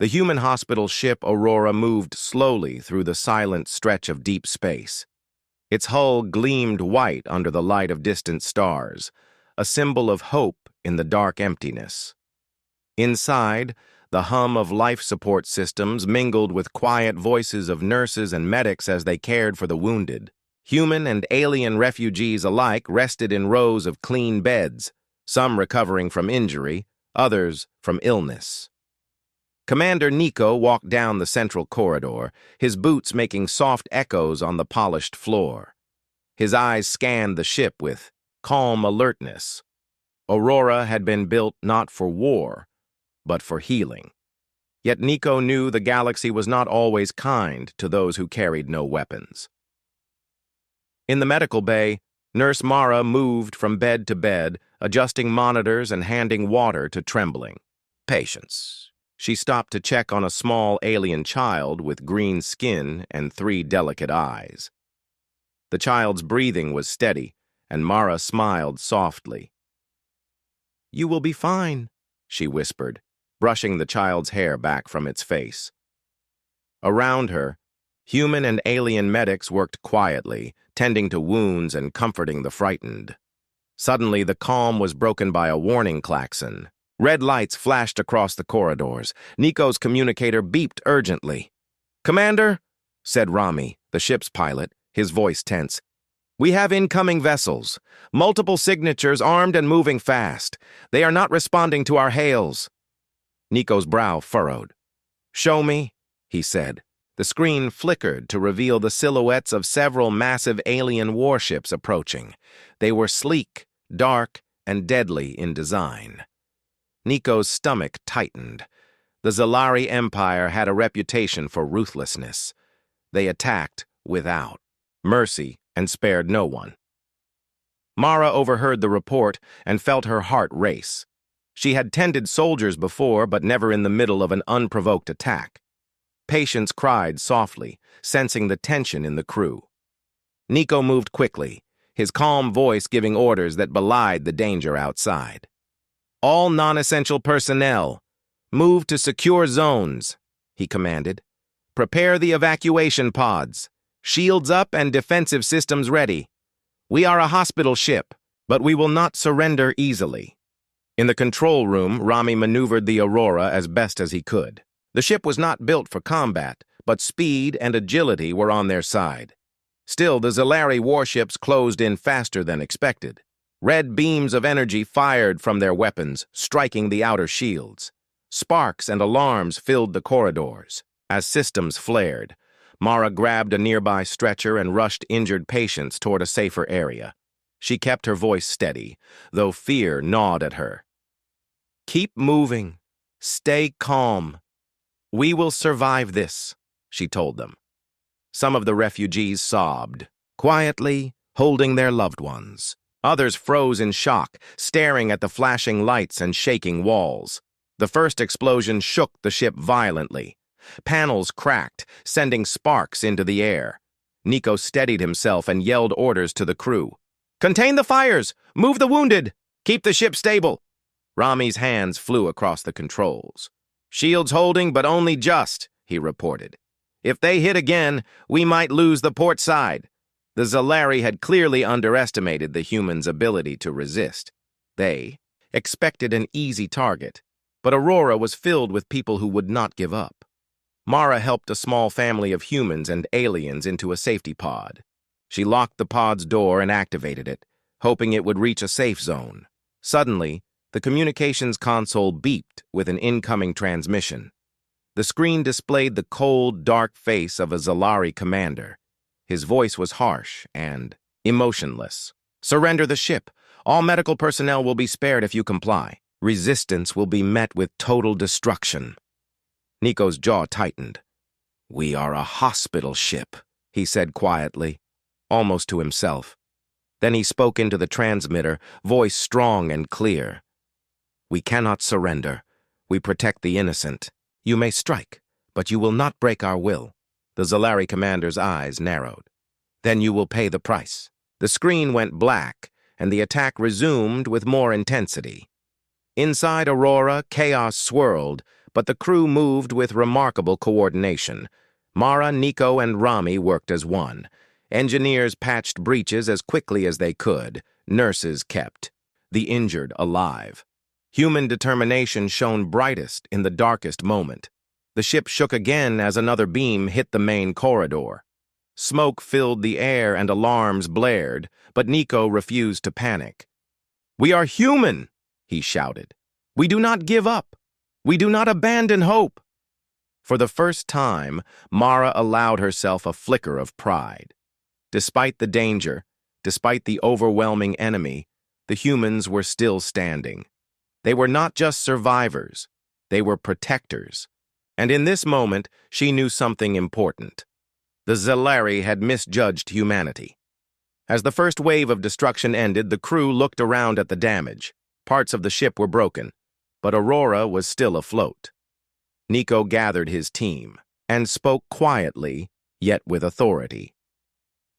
The human hospital ship Aurora moved slowly through the silent stretch of deep space. Its hull gleamed white under the light of distant stars, a symbol of hope in the dark emptiness. Inside, the hum of life support systems mingled with quiet voices of nurses and medics as they cared for the wounded. Human and alien refugees alike rested in rows of clean beds, some recovering from injury, others from illness. Commander Nico walked down the central corridor, his boots making soft echoes on the polished floor. His eyes scanned the ship with calm alertness. Aurora had been built not for war, but for healing. Yet Nico knew the galaxy was not always kind to those who carried no weapons. In the medical bay, Nurse Mara moved from bed to bed, adjusting monitors and handing water to trembling patients. She stopped to check on a small alien child with green skin and 3 delicate eyes. The child's breathing was steady, and Mara smiled softly. "You will be fine," she whispered, brushing the child's hair back from its face. Around her, human and alien medics worked quietly, tending to wounds and comforting the frightened. Suddenly, the calm was broken by a warning klaxon. Red lights flashed across the corridors. Nico's communicator beeped urgently. "Commander," said Rami, the ship's pilot, his voice tense. "We have incoming vessels. Multiple signatures armed and moving fast. They are not responding to our hails." Nico's brow furrowed. "Show me," he said. The screen flickered to reveal the silhouettes of several massive alien warships approaching. They were sleek, dark, and deadly in design. Nico's stomach tightened. The Zalari Empire had a reputation for ruthlessness. They attacked without mercy and spared no one. Mara overheard the report and felt her heart race. She had tended soldiers before, but never in the middle of an unprovoked attack. Patients cried softly, sensing the tension in the crew. Nico moved quickly, his calm voice giving orders that belied the danger outside. "All non-essential personnel, move to secure zones," he commanded. "Prepare the evacuation pods. Shields up and defensive systems ready. We are a hospital ship, but we will not surrender easily." In the control room, Rami maneuvered the Aurora as best as he could. The ship was not built for combat, but speed and agility were on their side. Still, the Zalari warships closed in faster than expected. Red beams of energy fired from their weapons, striking the outer shields. Sparks and alarms filled the corridors. As systems flared, Mara grabbed a nearby stretcher and rushed injured patients toward a safer area. She kept her voice steady, though fear gnawed at her. "Keep moving. Stay calm. We will survive this," she told them. Some of the refugees sobbed, quietly holding their loved ones. Others froze in shock, staring at the flashing lights and shaking walls. The first explosion shook the ship violently. Panels cracked, sending sparks into the air. Nico steadied himself and yelled orders to the crew. "Contain the fires! Move the wounded! Keep the ship stable!" Rami's hands flew across the controls. "Shields holding, but only just," he reported. "If they hit again, we might lose the port side." The Zalari had clearly underestimated the humans' ability to resist. They expected an easy target, but Aurora was filled with people who would not give up. Mara helped a small family of humans and aliens into a safety pod. She locked the pod's door and activated it, hoping it would reach a safe zone. Suddenly, the communications console beeped with an incoming transmission. The screen displayed the cold, dark face of a Zalari commander. His voice was harsh and emotionless. "Surrender the ship. All medical personnel will be spared if you comply. Resistance will be met with total destruction." Nico's jaw tightened. "We are a hospital ship," he said quietly, almost to himself. Then he spoke into the transmitter, voice strong and clear. "We cannot surrender. We protect the innocent. You may strike, but you will not break our will." The Zalari commander's eyes narrowed. "Then you will pay the price." The screen went black, and the attack resumed with more intensity. Inside Aurora, chaos swirled, but the crew moved with remarkable coordination. Mara, Nico, and Rami worked as one. Engineers patched breaches as quickly as they could. Nurses kept the injured alive. Human determination shone brightest in the darkest moment. The ship shook again as another beam hit the main corridor. Smoke filled the air and alarms blared, but Nico refused to panic. "We are human," he shouted. "We do not give up. We do not abandon hope." For the first time, Mara allowed herself a flicker of pride. Despite the danger, despite the overwhelming enemy, the humans were still standing. They were not just survivors, they were protectors. And in this moment, she knew something important. The Zelari had misjudged humanity. As the first wave of destruction ended, the crew looked around at the damage. Parts of the ship were broken, but Aurora was still afloat. Nico gathered his team and spoke quietly, yet with authority.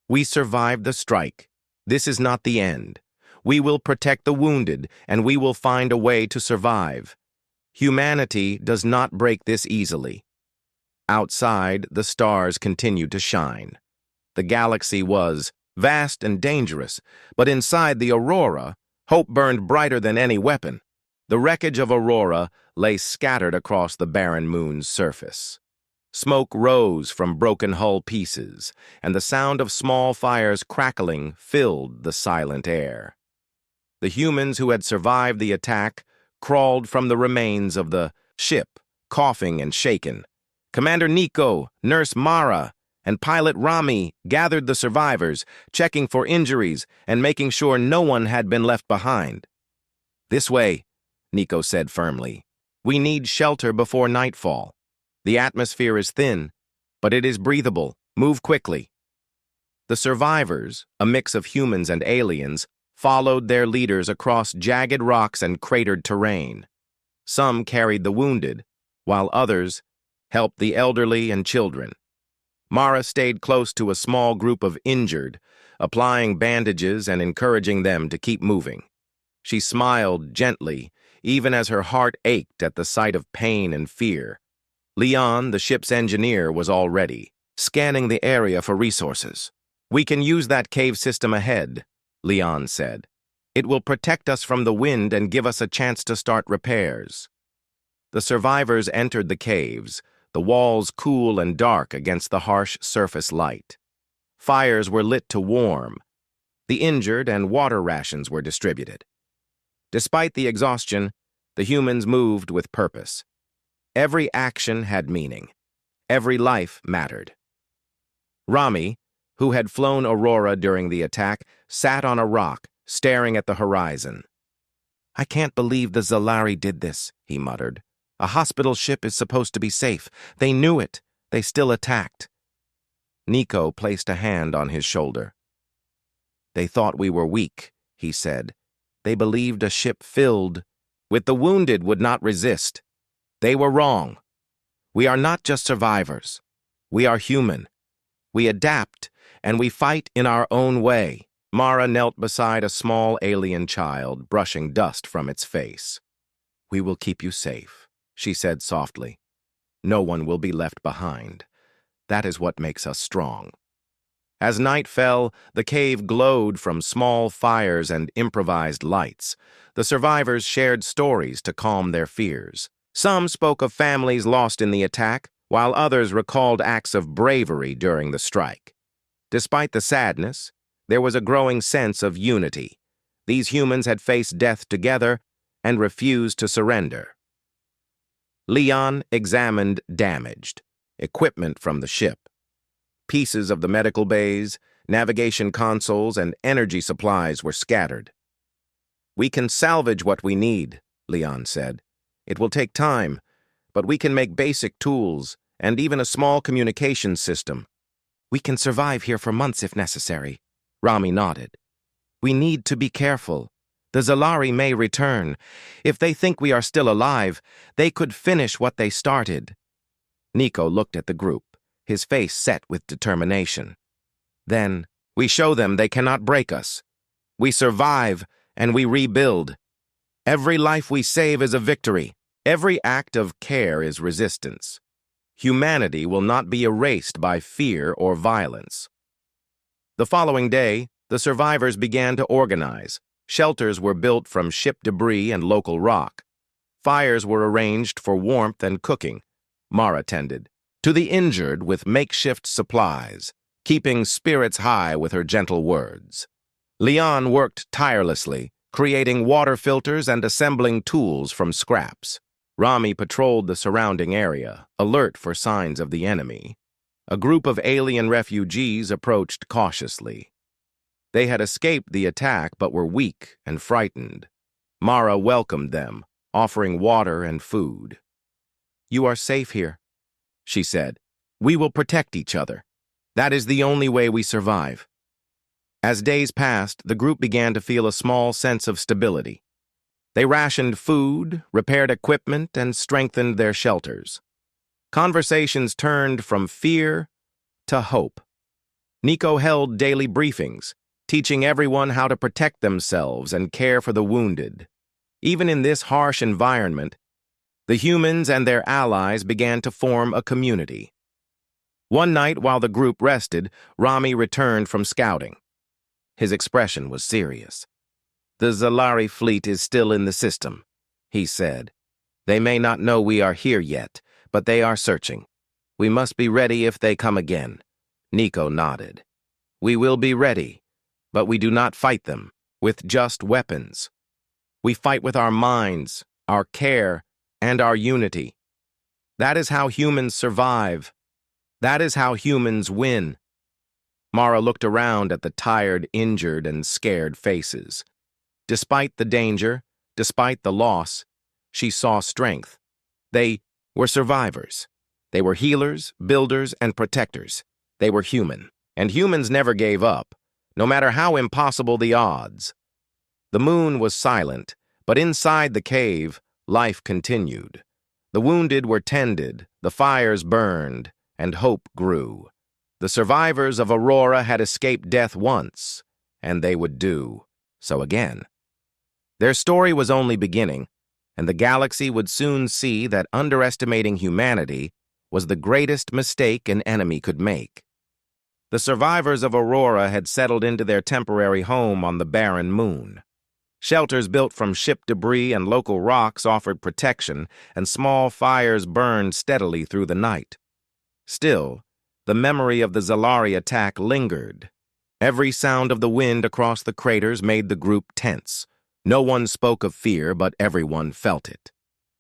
"We survived the strike. This is not the end. We will protect the wounded, and we will find a way to survive. Humanity does not break this easily." Outside, the stars continued to shine. The galaxy was vast and dangerous, but inside the Aurora, hope burned brighter than any weapon. The wreckage of Aurora lay scattered across the barren moon's surface. Smoke rose from broken hull pieces, and the sound of small fires crackling filled the silent air. The humans who had survived the attack crawled from the remains of the ship, coughing and shaken. Commander Nico, Nurse Mara, and Pilot Rami gathered the survivors, checking for injuries and making sure no one had been left behind. "This way," Nico said firmly. "We need shelter before nightfall. The atmosphere is thin, but it is breathable. Move quickly." The survivors, a mix of humans and aliens, followed their leaders across jagged rocks and cratered terrain. Some carried the wounded, while others helped the elderly and children. Mara stayed close to a small group of injured, applying bandages and encouraging them to keep moving. She smiled gently, even as her heart ached at the sight of pain and fear. Leon, the ship's engineer, was already scanning the area for resources. "We can use that cave system ahead," Leon said. "It will protect us from the wind and give us a chance to start repairs." The survivors entered the caves, the walls cool and dark against the harsh surface light. Fires were lit to warm. The injured and water rations were distributed. Despite the exhaustion, the humans moved with purpose. Every action had meaning. Every life mattered. Rami, who had flown Aurora during the attack, sat on a rock, staring at the horizon. "I can't believe the Zelari did this," he muttered. "A hospital ship is supposed to be safe. They knew it. They still attacked." Nico placed a hand on his shoulder. "They thought we were weak," he said. "They believed a ship filled with the wounded would not resist. They were wrong. We are not just survivors. We are human. We adapt, and we fight in our own way." Mara knelt beside a small alien child, brushing dust from its face. "We will keep you safe," she said softly. "No one will be left behind. That is what makes us strong." As night fell, the cave glowed from small fires and improvised lights. The survivors shared stories to calm their fears. Some spoke of families lost in the attack, while others recalled acts of bravery during the strike. Despite the sadness, there was a growing sense of unity. These humans had faced death together and refused to surrender. Leon examined damaged equipment from the ship. Pieces of the medical bays, navigation consoles, and energy supplies were scattered. "We can salvage what we need," Leon said. "It will take time, but we can make basic tools and even a small communication system. We can survive here for months if necessary." Rami nodded. "We need to be careful. The Zelari may return. If they think we are still alive, they could finish what they started." Nico looked at the group, his face set with determination. "Then, we show them they cannot break us. We survive, and we rebuild. Every life we save is a victory." Every act of care is resistance. Humanity will not be erased by fear or violence. The following day, the survivors began to organize. Shelters were built from ship debris and local rock. Fires were arranged for warmth and cooking. Mara tended to the injured with makeshift supplies, keeping spirits high with her gentle words. Leon worked tirelessly, creating water filters and assembling tools from scraps. Rami patrolled the surrounding area, alert for signs of the enemy. A group of alien refugees approached cautiously. They had escaped the attack but were weak and frightened. Mara welcomed them, offering water and food. "You are safe here," she said. "We will protect each other. That is the only way we survive." As days passed, the group began to feel a small sense of stability. They rationed food, repaired equipment, and strengthened their shelters. Conversations turned from fear to hope. Nico held daily briefings, teaching everyone how to protect themselves and care for the wounded. Even in this harsh environment, the humans and their allies began to form a community. One night, while the group rested, Rami returned from scouting. His expression was serious. "The Zalari fleet is still in the system," he said. "They may not know we are here yet, but they are searching. We must be ready if they come again." Nico nodded. "We will be ready, but we do not fight them with just weapons. We fight with our minds, our care, and our unity. That is how humans survive. That is how humans win." Mara looked around at the tired, injured, and scared faces. Despite the danger, despite the loss, she saw strength. They were survivors. They were healers, builders, and protectors. They were human. And humans never gave up, no matter how impossible the odds. The moon was silent, but inside the cave, life continued. The wounded were tended, the fires burned, and hope grew. The survivors of Aurora had escaped death once, and they would do so again. Their story was only beginning, and the galaxy would soon see that underestimating humanity was the greatest mistake an enemy could make. The survivors of Aurora had settled into their temporary home on the barren moon. Shelters built from ship debris and local rocks offered protection, and small fires burned steadily through the night. Still, the memory of the Zalari attack lingered. Every sound of the wind across the craters made the group tense. No one spoke of fear, but everyone felt it.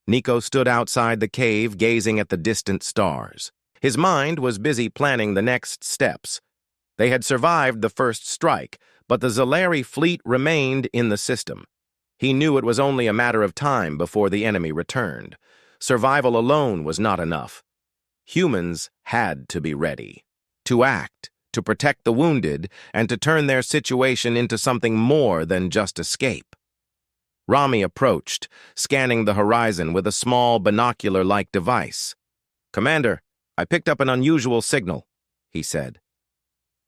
Nico stood outside the cave, gazing at the distant stars. His mind was busy planning the next steps. They had survived the first strike, but the Zalari fleet remained in the system. He knew it was only a matter of time before the enemy returned. Survival alone was not enough. Humans had to be ready, to act, to protect the wounded, and to turn their situation into something more than just escape. Rami approached, scanning the horizon with a small binocular-like device. "Commander, I picked up an unusual signal," he said.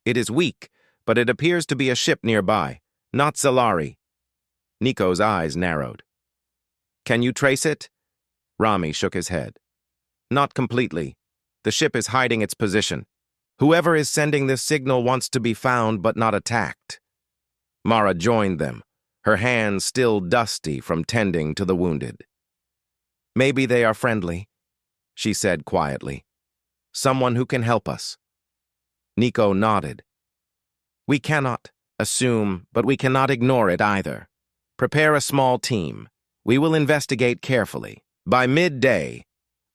"It is weak, but it appears to be a ship nearby, not Zalari." Nico's eyes narrowed. "Can you trace it?" Rami shook his head. "Not completely. The ship is hiding its position. Whoever is sending this signal wants to be found but not attacked." Mara joined them, her hands still dusty from tending to the wounded. "Maybe they are friendly," she said quietly. "Someone who can help us." Nico nodded. "We cannot assume, but we cannot ignore it either. Prepare a small team. We will investigate carefully." By midday,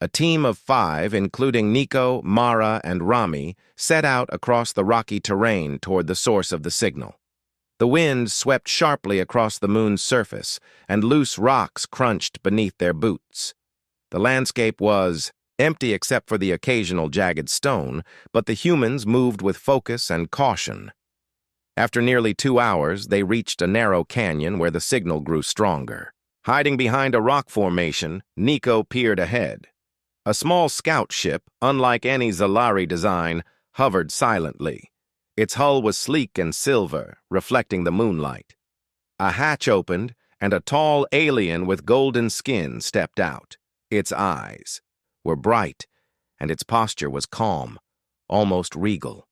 a team of 5, including Nico, Mara, and Rami, set out across the rocky terrain toward the source of the signal. The wind swept sharply across the moon's surface, and loose rocks crunched beneath their boots. The landscape was empty except for the occasional jagged stone, but the humans moved with focus and caution. After nearly 2 hours, they reached a narrow canyon where the signal grew stronger. Hiding behind a rock formation, Nico peered ahead. A small scout ship, unlike any Zalari design, hovered silently. Its hull was sleek and silver, reflecting the moonlight. A hatch opened, and a tall alien with golden skin stepped out. Its eyes were bright, and its posture was calm, almost regal.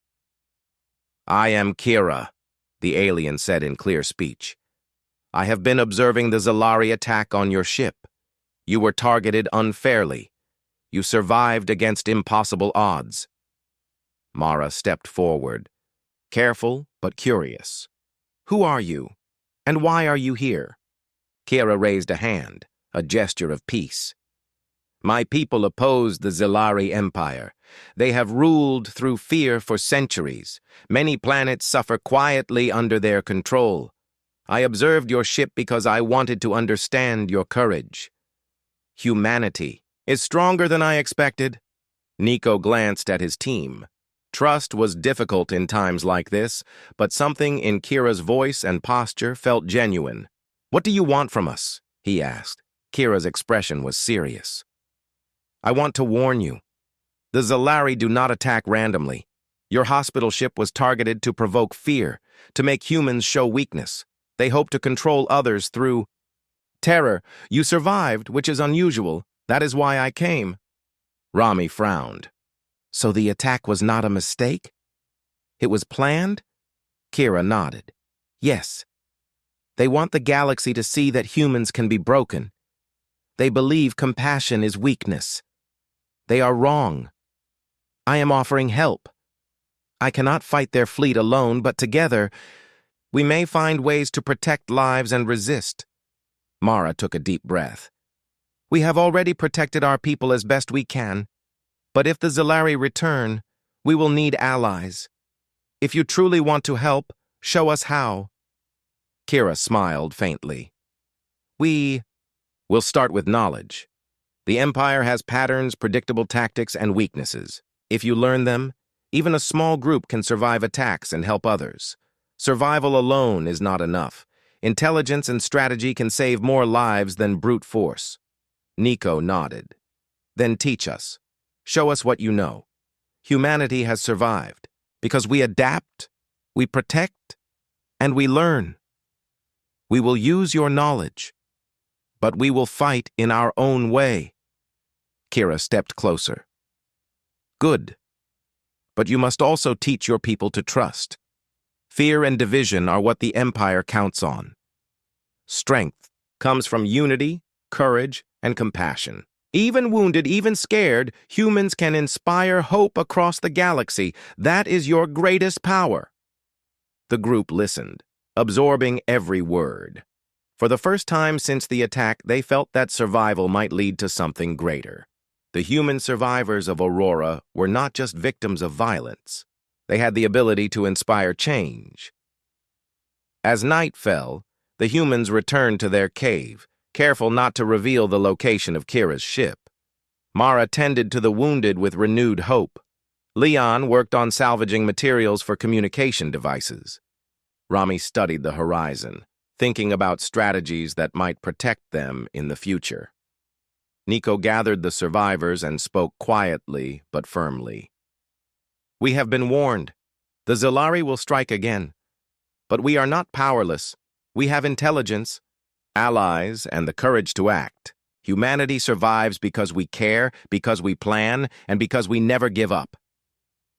"I am Kira," the alien said in clear speech. "I have been observing the Zalari attack on your ship. You were targeted unfairly. You survived against impossible odds." Mara stepped forward, careful but curious. "Who are you? And why are you here?" Kira raised a hand, a gesture of peace. "My people opposed the Zalari Empire. They have ruled through fear for centuries. Many planets suffer quietly under their control. I observed your ship because I wanted to understand your courage. Humanity is stronger than I expected." Nico glanced at his team. Trust was difficult in times like this, but something in Kira's voice and posture felt genuine. "What do you want from us?" he asked. Kira's expression was serious. "I want to warn you. The Zalari do not attack randomly. Your hospital ship was targeted to provoke fear, to make humans show weakness. They hope to control others through terror. You survived, which is unusual. That is why I came." Rami frowned. "So the attack was not a mistake? It was planned?" Kira nodded. "Yes. They want the galaxy to see that humans can be broken. They believe compassion is weakness. They are wrong. I am offering help. I cannot fight their fleet alone, but together, we may find ways to protect lives and resist." Mara took a deep breath. "We have already protected our people as best we can, but if the Zalari return, we will need allies. If you truly want to help, show us how." Kira smiled faintly. "We will start with knowledge. The Empire has patterns, predictable tactics, and weaknesses. If you learn them, even a small group can survive attacks and help others. Survival alone is not enough. Intelligence and strategy can save more lives than brute force." Nico nodded. "Then teach us. Show us what you know. Humanity has survived because we adapt, we protect, and we learn. We will use your knowledge, but we will fight in our own way." Kira stepped closer. "Good. But you must also teach your people to trust. Fear and division are what the Empire counts on. Strength comes from unity, courage, and compassion. Even wounded, even scared, humans can inspire hope across the galaxy. That is your greatest power." The group listened, absorbing every word. For the first time since the attack, they felt that survival might lead to something greater. The human survivors of Aurora were not just victims of violence. They had the ability to inspire change. As night fell, the humans returned to their cave, careful not to reveal the location of Kira's ship. Mara tended to the wounded with renewed hope. Leon worked on salvaging materials for communication devices. Rami studied the horizon, thinking about strategies that might protect them in the future. Nico gathered the survivors and spoke quietly but firmly. "We have been warned. The Zalari will strike again. But we are not powerless. We have intelligence, allies, and the courage to act. Humanity survives because we care, because we plan, and because we never give up.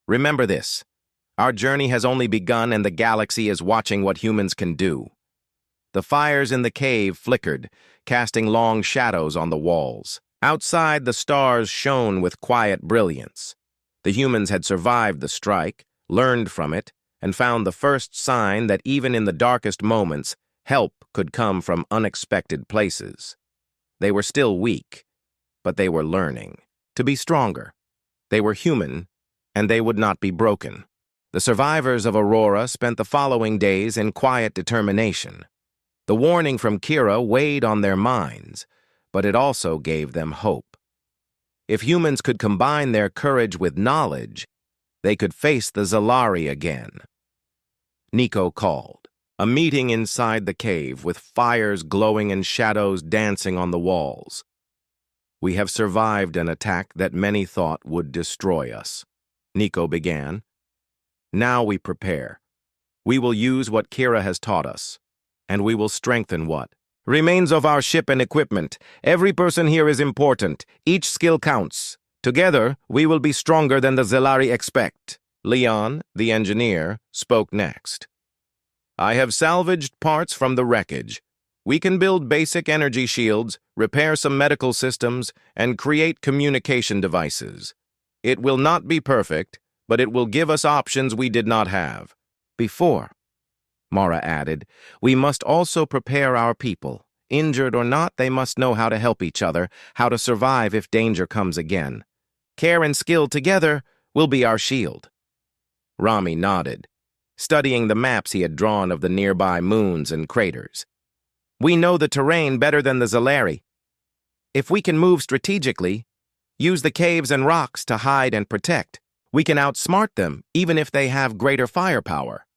Remember this. Our journey has only begun and the galaxy is watching what humans can do." The fires in the cave flickered, casting long shadows on the walls. Outside, the stars shone with quiet brilliance. The humans had survived the strike, learned from it, and found the first sign that even in the darkest moments, help could come from unexpected places. They were still weak, but they were learning to be stronger. They were human, and they would not be broken. The survivors of Aurora spent the following days in quiet determination. The warning from Kira weighed on their minds, but it also gave them hope. If humans could combine their courage with knowledge, they could face the Zalari again. Nico called. A meeting inside the cave with fires glowing and shadows dancing on the walls. "We have survived an attack that many thought would destroy us," Nico began. "Now we prepare. We will use what Kira has taught us, and we will strengthen what Remains of our ship and equipment. Every person here is important. Each skill counts. Together, we will be stronger than the Zelari expect. Leon, the engineer, spoke next. I have salvaged parts from the wreckage. We can build basic energy shields, repair some medical systems, and create communication devices. It will not be perfect, but it will give us options we did not have before. Mara added, we must also prepare our people. Injured or not, they must know how to help each other, how to survive if danger comes again. Care and skill together will be our shield. Rami nodded, studying the maps he had drawn of the nearby moons and craters. We know the terrain better than the Zelari. If we can move strategically, use the caves and rocks to hide and protect, we can outsmart them even if they have greater firepower.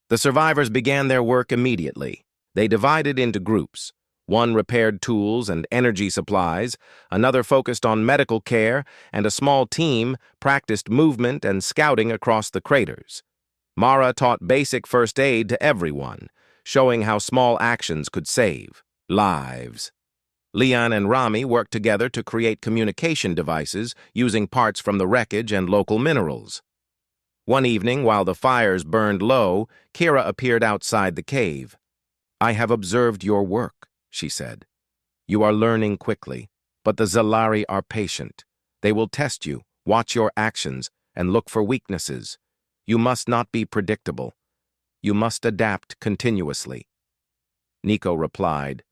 The survivors began their work immediately. They divided into groups. One repaired tools and energy supplies, another focused on medical care, and a small team practiced movement and scouting across the craters. Mara taught basic first aid to everyone, showing how small actions could save lives. Leon and Rami worked together to create communication devices using parts from the wreckage and local minerals. One evening, while the fires burned low, Kira appeared outside the cave. I have observed your work, she said. You are learning quickly, but the Zelari are patient. They will test you, watch your actions, and look for weaknesses. You must not be predictable. You must adapt continuously. Nico replied,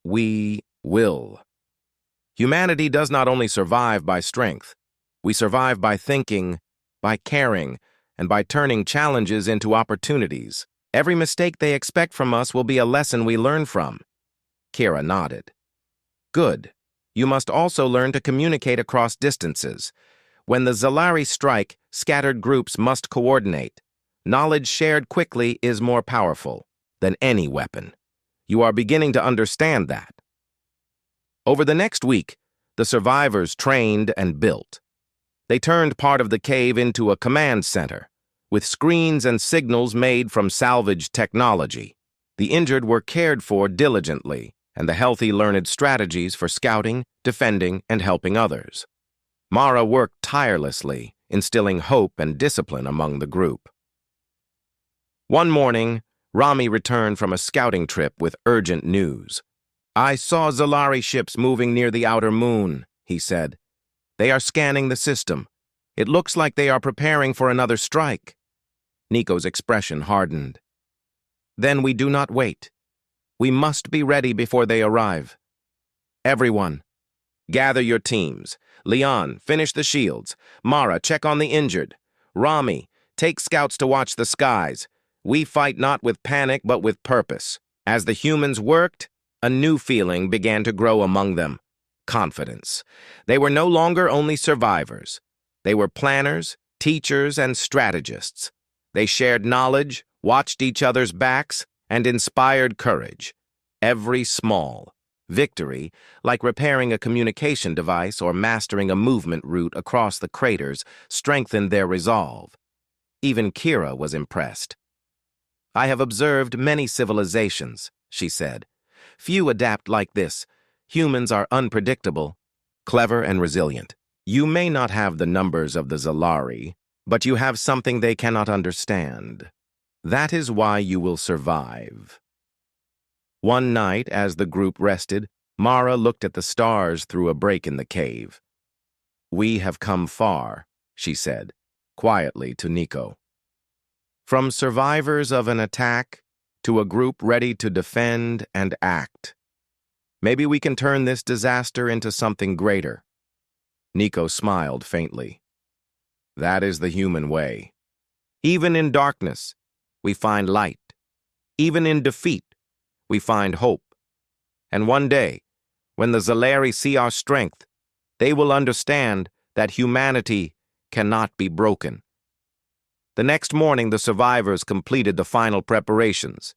We will. Humanity does not only survive by strength. We survive by thinking, by caring, and by turning challenges into opportunities. Every mistake they expect from us will be a lesson we learn from. Kira nodded. Good. You must also learn to communicate across distances. When the Zelari strike, scattered groups must coordinate. Knowledge shared quickly is more powerful than any weapon. You are beginning to understand that. Over the next week, the survivors trained and built. They turned part of the cave into a command center, with screens and signals made from salvaged technology. The injured were cared for diligently, and the healthy learned strategies for scouting, defending, and helping others. Mara worked tirelessly, instilling hope and discipline among the group. One morning, Rami returned from a scouting trip with urgent news. I saw Zelari ships moving near the outer moon, he said. They are scanning the system. It looks like they are preparing for another strike. Nico's expression hardened. Then we do not wait. We must be ready before they arrive. Everyone, gather your teams. Leon, finish the shields. Mara, check on the injured. Rami, take scouts to watch the skies. We fight not with panic but with purpose. As the humans worked, a new feeling began to grow among them. Confidence. They were no longer only survivors. They were planners, teachers, and strategists. They shared knowledge, watched each other's backs, and inspired courage. Every small victory, like repairing a communication device or mastering a movement route across the craters, strengthened their resolve. Even Kira was impressed. I have observed many civilizations, she said. Few adapt like this. Humans are unpredictable, clever, and resilient. You may not have the numbers of the Zelari, but you have something they cannot understand. That is why you will survive. One night, as the group rested, Mara looked at the stars through a break in the cave. We have come far, she said, quietly to Nico. From survivors of an attack to a group ready to defend and act. Maybe we can turn this disaster into something greater. Nico smiled faintly. That is the human way. Even in darkness, we find light. Even in defeat, we find hope. And one day, when the Zelari see our strength, they will understand that humanity cannot be broken. The next morning, the survivors completed the final preparations.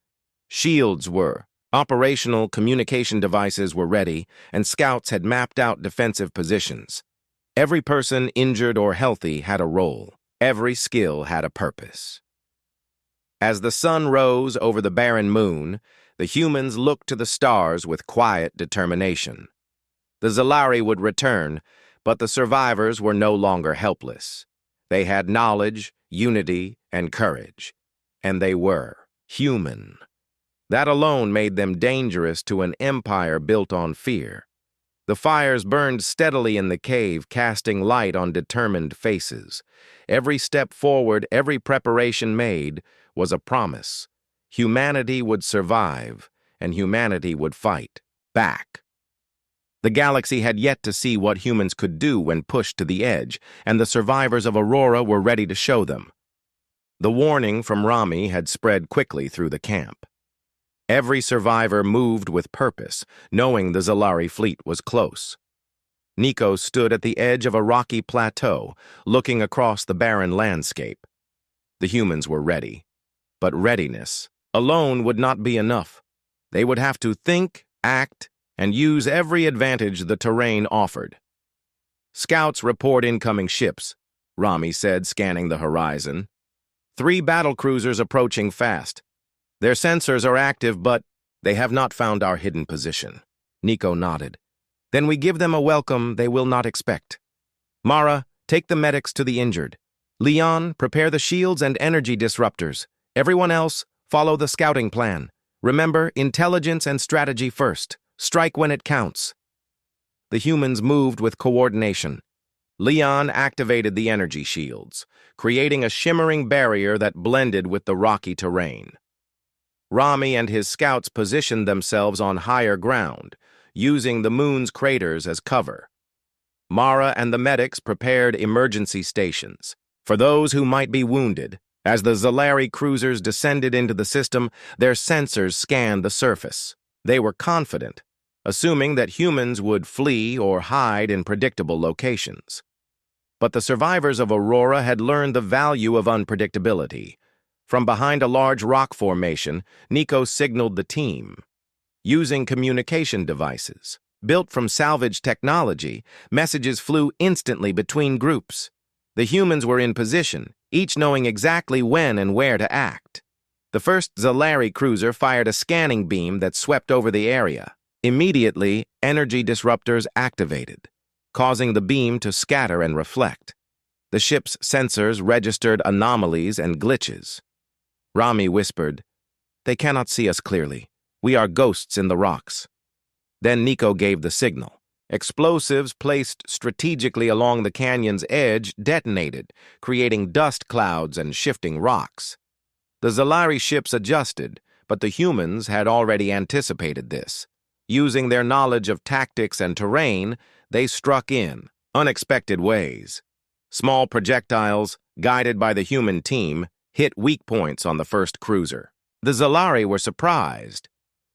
Shields were operational, communication devices were ready, and scouts had mapped out defensive positions. Every person, injured or healthy, had a role. Every skill had a purpose. As the sun rose over the barren moon, The humans looked to the stars with quiet determination. The Zalari would return, but the survivors were no longer helpless. They had knowledge, unity, and courage. And they were human. That alone made them dangerous to an empire built on fear. The fires burned steadily in the cave, casting light on determined faces. Every step forward, every preparation made, was a promise. Humanity would survive, and humanity would fight back. The galaxy had yet to see what humans could do when pushed to the edge, and the survivors of Aurora were ready to show them. The warning from Rami had spread quickly through the camp. Every survivor moved with purpose, knowing the Zalari fleet was close. Nico stood at the edge of a rocky plateau, looking across the barren landscape. The humans were ready, but readiness alone would not be enough. They would have to think, act, and use every advantage the terrain offered. "Scouts report incoming ships," Rami said, scanning the horizon. 3 battlecruisers approaching fast. "Their sensors are active, but they have not found our hidden position." Nico nodded. "Then we give them a welcome they will not expect. Mara, take the medics to the injured. Leon, prepare the shields and energy disruptors. Everyone else, follow the scouting plan. Remember, intelligence and strategy first. Strike when it counts." The humans moved with coordination. Leon activated the energy shields, creating a shimmering barrier that blended with the rocky terrain. Rami and his scouts positioned themselves on higher ground, using the moon's craters as cover. Mara and the medics prepared emergency stations for those who might be wounded. As the Zalari cruisers descended into the system, their sensors scanned the surface. They were confident, assuming that humans would flee or hide in predictable locations. But the survivors of Aurora had learned the value of unpredictability. From behind a large rock formation, Nico signaled the team. Using communication devices, built from salvage technology, messages flew instantly between groups. The humans were in position, each knowing exactly when and where to act. The first Zalari cruiser fired a scanning beam that swept over the area. Immediately, energy disruptors activated, causing the beam to scatter and reflect. The ship's sensors registered anomalies and glitches. Rami whispered, "They cannot see us clearly. We are ghosts in the rocks." Then Nico gave the signal. Explosives placed strategically along the canyon's edge detonated, creating dust clouds and shifting rocks. The Zalari ships adjusted, but the humans had already anticipated this. Using their knowledge of tactics and terrain, they struck in unexpected ways. Small projectiles, guided by the human team, hit weak points on the first cruiser. The Zalari were surprised.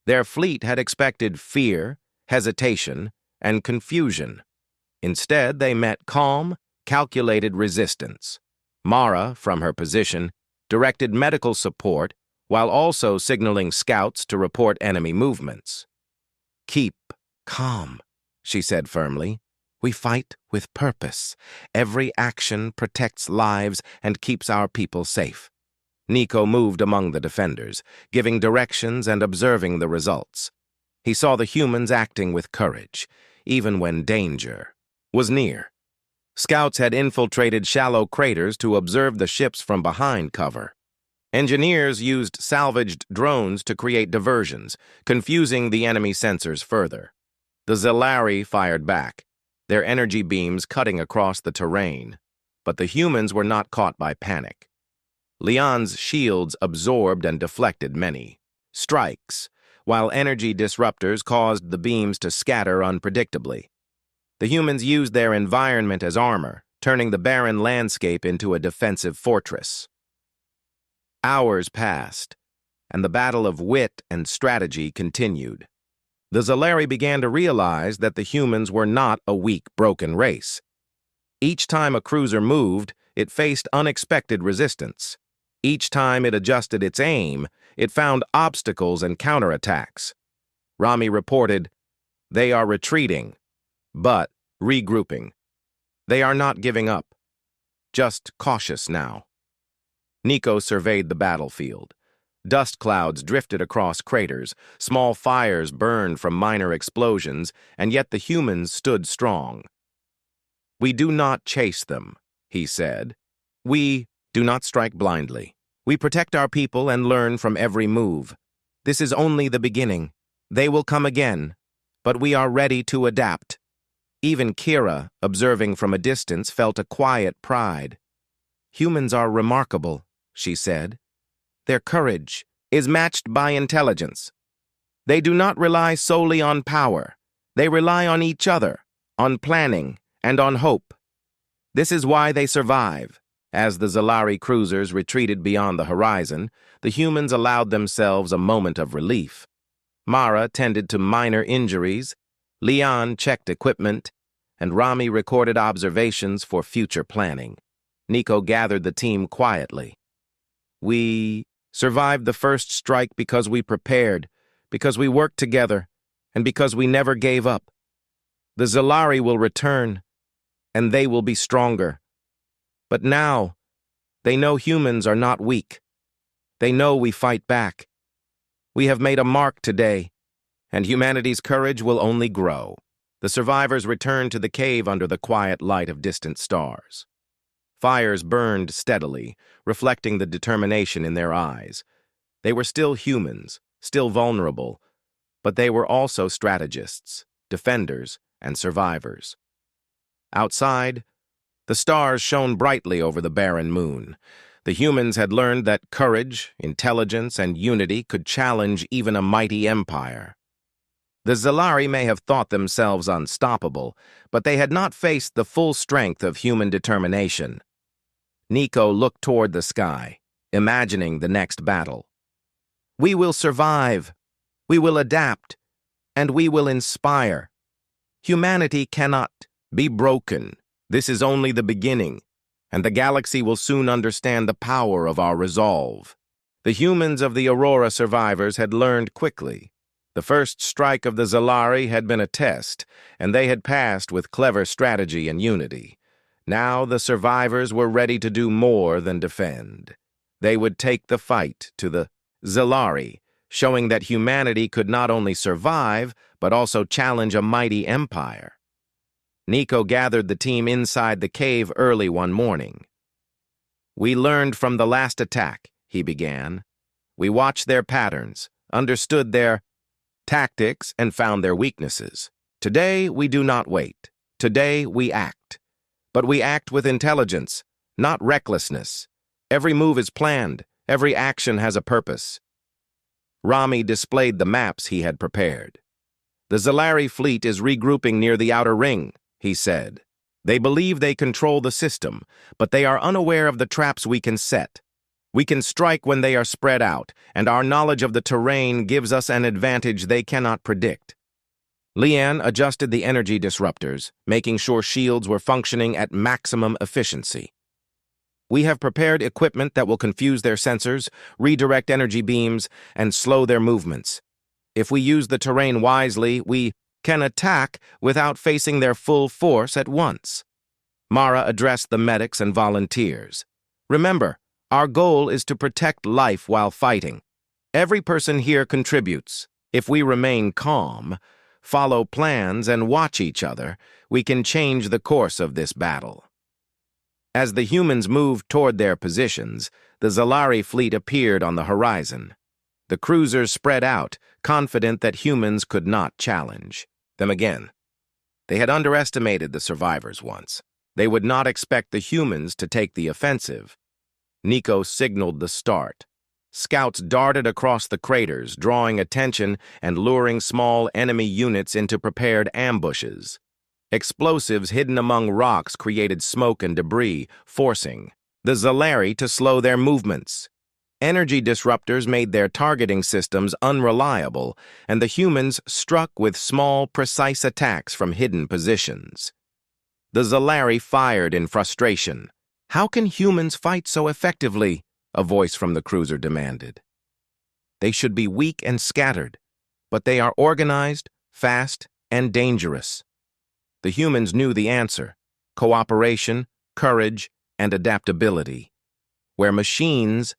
Their fleet had expected fear, hesitation, and confusion. Instead, they met calm, calculated resistance. Mara, from her position, directed medical support while also signaling scouts to report enemy movements. "Keep calm," she said firmly. "We fight with purpose. Every action protects lives and keeps our people safe." Nico moved among the defenders, giving directions and observing the results. He saw the humans acting with courage, even when danger was near. Scouts had infiltrated shallow craters to observe the ships from behind cover. Engineers used salvaged drones to create diversions, confusing the enemy sensors further. The Zalari fired back, their energy beams cutting across the terrain. But the humans were not caught by panic. Leon's shields absorbed and deflected many strikes, while energy disruptors caused the beams to scatter unpredictably. The humans used their environment as armor, turning the barren landscape into a defensive fortress. Hours passed, and the battle of wit and strategy continued. The Zalari began to realize that the humans were not a weak, broken race. Each time a cruiser moved, it faced unexpected resistance. Each time it adjusted its aim, it found obstacles and counterattacks. Rami reported, "They are retreating, but regrouping. They are not giving up, just cautious now." Nico surveyed the battlefield. Dust clouds drifted across craters, small fires burned from minor explosions, and yet the humans stood strong. "We do not chase them," he said. "We do not strike blindly. We protect our people and learn from every move. This is only the beginning. They will come again, but we are ready to adapt." Even Kira, observing from a distance, felt a quiet pride. "Humans are remarkable," she said. "Their courage is matched by intelligence. They do not rely solely on power. They rely on each other, on planning, and on hope. This is why they survive." As the Zalari cruisers retreated beyond the horizon, the humans allowed themselves a moment of relief. Mara tended to minor injuries, Leon checked equipment, and Rami recorded observations for future planning. Nico gathered the team quietly. "We survived the first strike because we prepared, because we worked together, and because we never gave up. The Zalari will return, and they will be stronger. But now, they know humans are not weak. They know we fight back. We have made a mark today, and humanity's courage will only grow." The survivors returned to the cave under the quiet light of distant stars. Fires burned steadily, reflecting the determination in their eyes. They were still humans, still vulnerable, but they were also strategists, defenders, and survivors. Outside, the stars shone brightly over the barren moon. The humans had learned that courage, intelligence, and unity could challenge even a mighty empire. The Zalari may have thought themselves unstoppable, but they had not faced the full strength of human determination. Nico looked toward the sky, imagining the next battle. "We will survive, we will adapt, and we will inspire. Humanity cannot be broken. This is only the beginning, and the galaxy will soon understand the power of our resolve." The humans of the Aurora survivors had learned quickly. The first strike of the Zalari had been a test, and they had passed with clever strategy and unity. Now the survivors were ready to do more than defend. They would take the fight to the Zalari, showing that humanity could not only survive, but also challenge a mighty empire. Nico gathered the team inside the cave early one morning. "We learned from the last attack," he began. "We watched their patterns, understood their tactics, and found their weaknesses. Today, we do not wait. Today, we act. But we act with intelligence, not recklessness. Every move is planned. Every action has a purpose." Rami displayed the maps he had prepared. "The Zalari fleet is regrouping near the outer ring," he said. "They believe they control the system, but they are unaware of the traps we can set. We can strike when they are spread out, and our knowledge of the terrain gives us an advantage they cannot predict." Leanne adjusted the energy disruptors, making sure shields were functioning at maximum efficiency. "We have prepared equipment that will confuse their sensors, redirect energy beams, and slow their movements. If we use the terrain wisely, we can attack without facing their full force at once." Mara addressed the medics and volunteers. "Remember, our goal is to protect life while fighting. Every person here contributes. If we remain calm, follow plans, and watch each other, we can change the course of this battle." As the humans moved toward their positions, the Zalari fleet appeared on the horizon. The cruisers spread out, confident that humans could not challenge them again. They had underestimated the survivors once. They would not expect the humans to take the offensive. Nico signaled the start. Scouts darted across the craters, drawing attention and luring small enemy units into prepared ambushes. Explosives hidden among rocks created smoke and debris, forcing the Zalari to slow their movements. Energy disruptors made their targeting systems unreliable, and the humans struck with small, precise attacks from hidden positions. The Zalari fired in frustration. "How can humans fight so effectively?" a voice from the cruiser demanded. "They should be weak and scattered, but they are organized, fast, and dangerous." The humans knew the answer: cooperation, courage, and adaptability. Where machines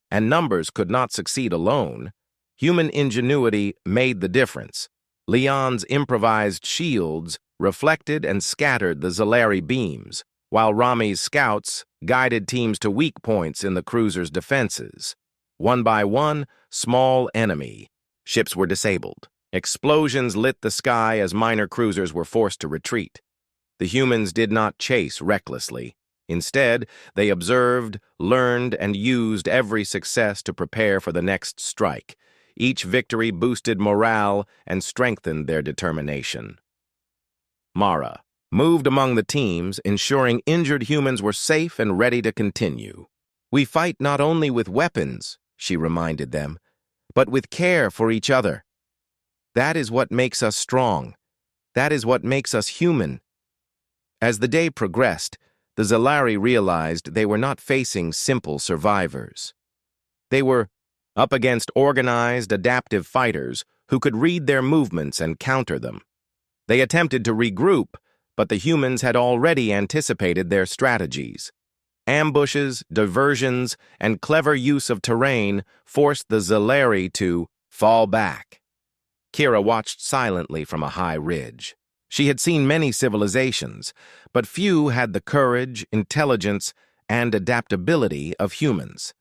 and numbers could not succeed alone. Human ingenuity made the difference. Leon's improvised shields reflected and scattered the Zalari beams, while Rami's scouts guided teams to weak points in the cruiser's defenses. One by one, small enemy ships were disabled. Explosions lit the sky as minor cruisers were forced to retreat. The humans did not chase recklessly. Instead, they observed, learned, and used every success to prepare for the next strike. Each victory boosted morale and strengthened their determination. Mara moved among the teams, ensuring injured humans were safe and ready to continue. "We fight not only with weapons," she reminded them, "but with care for each other. That is what makes us strong. That is what makes us human." As the day progressed, the Zalari realized they were not facing simple survivors. They were up against organized, adaptive fighters who could read their movements and counter them. They attempted to regroup, but the humans had already anticipated their strategies. Ambushes, diversions, and clever use of terrain forced the Zalari to fall back. Kira watched silently from a high ridge. She had seen many civilizations, but few had the courage, intelligence, and adaptability of humans.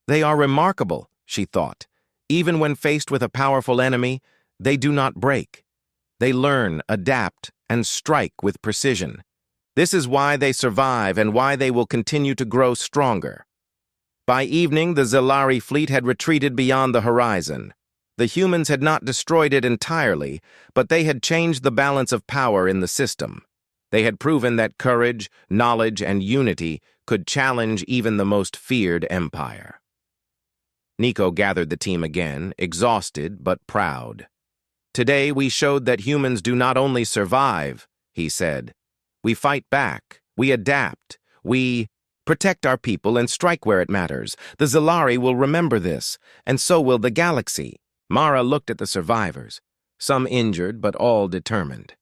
"They are remarkable," she thought. "Even when faced with a powerful enemy, they do not break. They learn, adapt, and strike with precision. This is why they survive and why they will continue to grow stronger." By evening, the Zalari fleet had retreated beyond the horizon. The humans had not destroyed it entirely, but they had changed the balance of power in the system. They had proven that courage, knowledge, and unity could challenge even the most feared empire. Nico gathered the team again, exhausted but proud. "Today we showed that humans do not only survive," he said. "We fight back, we adapt, we protect our people and strike where it matters. The Zalari will remember this, and so will the galaxy." Mara looked at the survivors, some injured but all determined.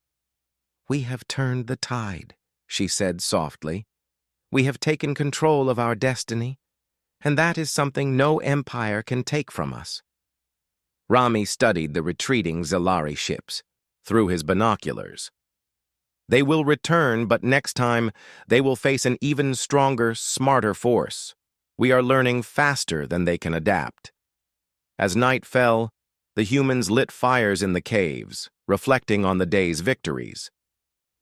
"We have turned the tide," she said softly. "We have taken control of our destiny, and that is something no empire can take from us." Rami studied the retreating Zalari ships through his binoculars. "They will return, but next time they will face an even stronger, smarter force. We are learning faster than they can adapt." As night fell, the humans lit fires in the caves, reflecting on the day's victories.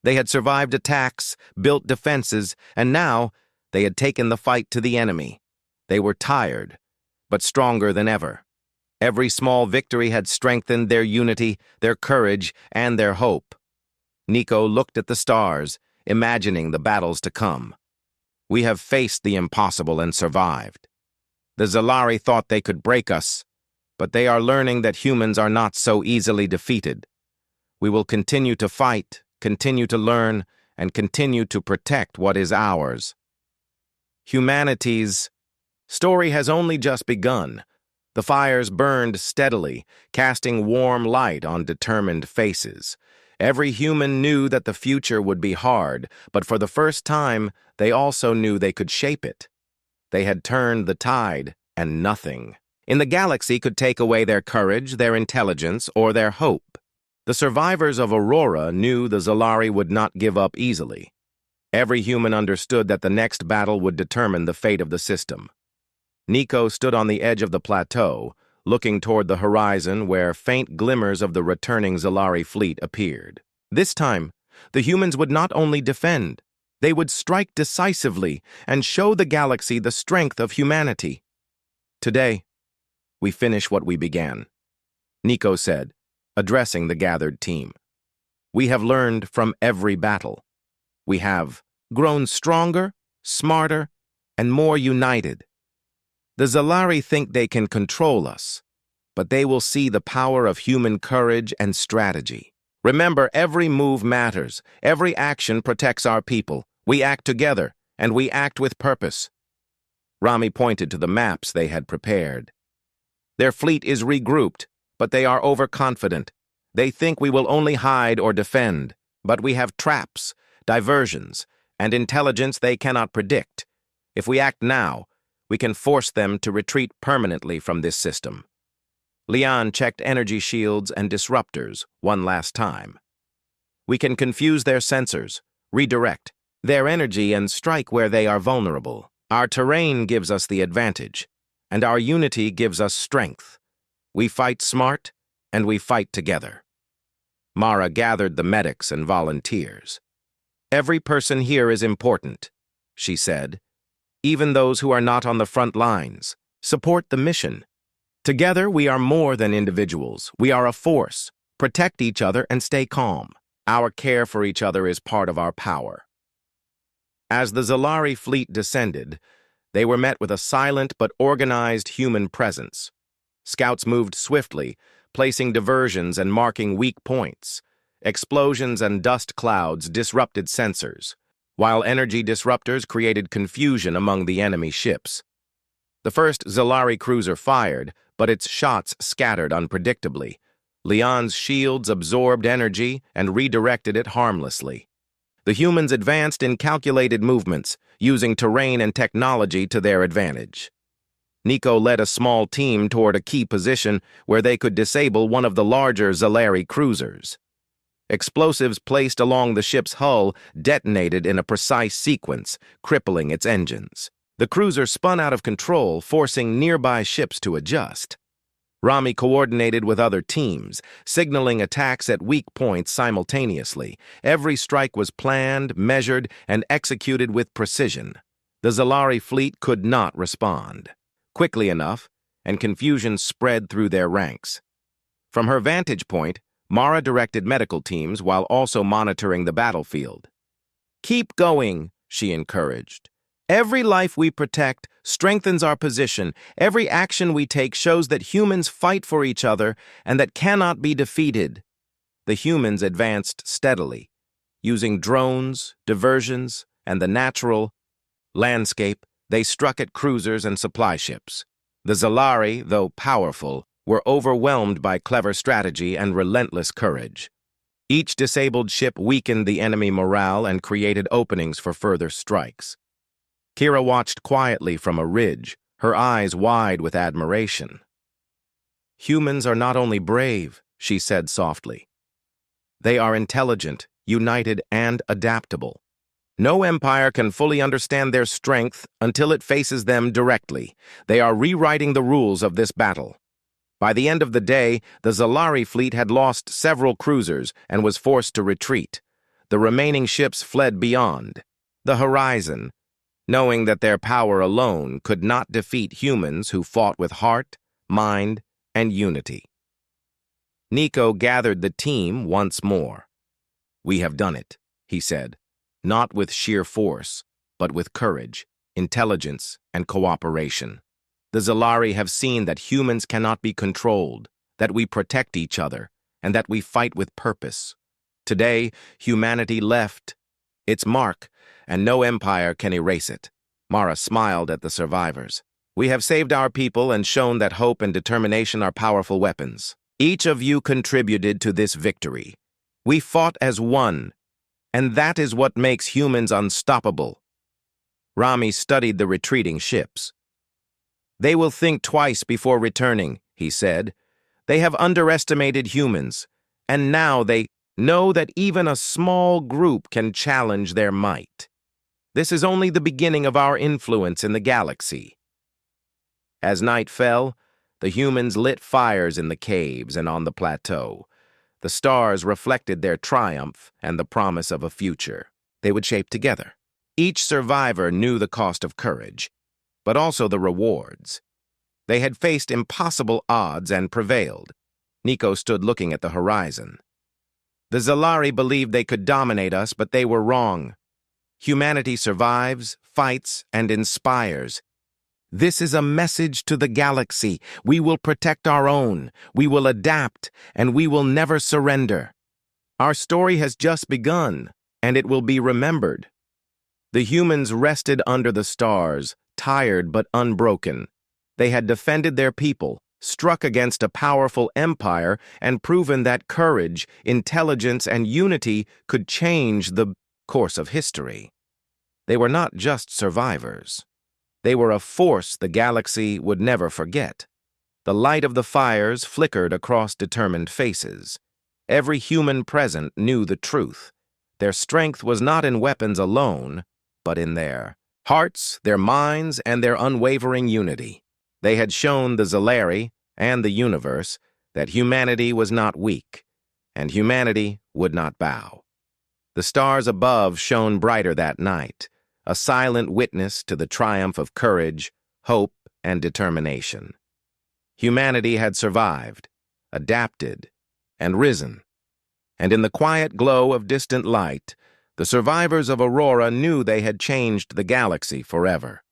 They had survived attacks, built defenses, and now they had taken the fight to the enemy. They were tired, but stronger than ever. Every small victory had strengthened their unity, their courage, and their hope. Nico looked at the stars, imagining the battles to come. "We have faced the impossible and survived. The Zalari thought they could break us, but they are learning that humans are not so easily defeated. We will continue to fight, continue to learn, and continue to protect what is ours." Humanity's story has only just begun. The fires burned steadily, casting warm light on determined faces. Every human knew that the future would be hard, but for the first time, they also knew they could shape it. They had turned the tide, and nothing in the galaxy could take away their courage, their intelligence, or their hope. The survivors of Aurora knew the Zalari would not give up easily. Every human understood that the next battle would determine the fate of the system. Nico stood on the edge of the plateau, looking toward the horizon where faint glimmers of the returning Zalari fleet appeared. This time, the humans would not only defend, they would strike decisively and show the galaxy the strength of humanity. "Today, we finish what we began," Nico said, addressing the gathered team. "We have learned from every battle. We have grown stronger, smarter, and more united. The Zalari think they can control us, but they will see the power of human courage and strategy. Remember, every move matters. Every action protects our people. We act together, and we act with purpose." Rami pointed to the maps they had prepared. "Their fleet is regrouped, but they are overconfident. They think we will only hide or defend, but we have traps, diversions, and intelligence they cannot predict. If we act now, we can force them to retreat permanently from this system. Leon checked energy shields and disruptors one last time. We can confuse their sensors, redirect their energy, and strike where they are vulnerable. Our terrain gives us the advantage, and our unity gives us strength. We fight smart, and we fight together. Mara gathered the medics and volunteers. Every person here is important, she said. Even those who are not on the front lines. Support the mission. Together, we are more than individuals. We are a force. Protect each other and stay calm. Our care for each other is part of our power. As the Zalari fleet descended, they were met with a silent but organized human presence. Scouts moved swiftly, placing diversions and marking weak points. Explosions and dust clouds disrupted sensors, while energy disruptors created confusion among the enemy ships. The first Zalari cruiser fired, but its shots scattered unpredictably. Leon's shields absorbed energy and redirected it harmlessly. The humans advanced in calculated movements, using terrain and technology to their advantage. Nico led a small team toward a key position where they could disable one of the larger Zalari cruisers. Explosives placed along the ship's hull detonated in a precise sequence, crippling its engines. The cruiser spun out of control, forcing nearby ships to adjust. Rami coordinated with other teams, signaling attacks at weak points simultaneously. Every strike was planned, measured, and executed with precision. The Zalari fleet could not respond quickly enough, and confusion spread through their ranks. From her vantage point, Mara directed medical teams while also monitoring the battlefield. "Keep going," she encouraged. "Every life we protect strengthens our position. Every action we take shows that humans fight for each other and that cannot be defeated." The humans advanced steadily, using drones, diversions, and the natural landscape. They struck at cruisers and supply ships. The Zalari, though powerful, were overwhelmed by clever strategy and relentless courage. Each disabled ship weakened the enemy morale and created openings for further strikes. Kira watched quietly from a ridge, her eyes wide with admiration. "Humans are not only brave," she said softly. "They are intelligent, united, and adaptable. No empire can fully understand their strength until it faces them directly. They are rewriting the rules of this battle." By the end of the day, the Zalari fleet had lost several cruisers and was forced to retreat. The remaining ships fled beyond the horizon, knowing that their power alone could not defeat humans who fought with heart, mind, and unity. Nico gathered the team once more. "We have done it," he said, "not with sheer force, but with courage, intelligence, and cooperation. The Zalari have seen that humans cannot be controlled, that we protect each other, and that we fight with purpose. Today, humanity left its mark, and no empire can erase it." Mara smiled at the survivors. "We have saved our people and shown that hope and determination are powerful weapons. Each of you contributed to this victory. We fought as one, and that is what makes humans unstoppable." Rami studied the retreating ships. "They will think twice before returning," he said. "They have underestimated humans, and now they know that even a small group can challenge their might. This is only the beginning of our influence in the galaxy." As night fell, the humans lit fires in the caves and on the plateau. The stars reflected their triumph and the promise of a future they would shape together. Each survivor knew the cost of courage, but also the rewards. They had faced impossible odds and prevailed. Nico stood looking at the horizon. "The Zalari believed they could dominate us, but they were wrong. Humanity survives, fights, and inspires. This is a message to the galaxy. We will protect our own, we will adapt, and we will never surrender. Our story has just begun, and it will be remembered." The humans rested under the stars, tired but unbroken. They had defended their people, struck against a powerful empire, and proven that courage, intelligence, and unity could change the course of history. They were not just survivors. They were a force the galaxy would never forget. The light of the fires flickered across determined faces. Every human present knew the truth. Their strength was not in weapons alone, but in their hearts, their minds, and their unwavering unity. They had shown the Zalari and the universe that humanity was not weak, and humanity would not bow. The stars above shone brighter that night, a silent witness to the triumph of courage, hope, and determination. Humanity had survived, adapted, and risen. And in the quiet glow of distant light, the survivors of Aurora knew they had changed the galaxy forever.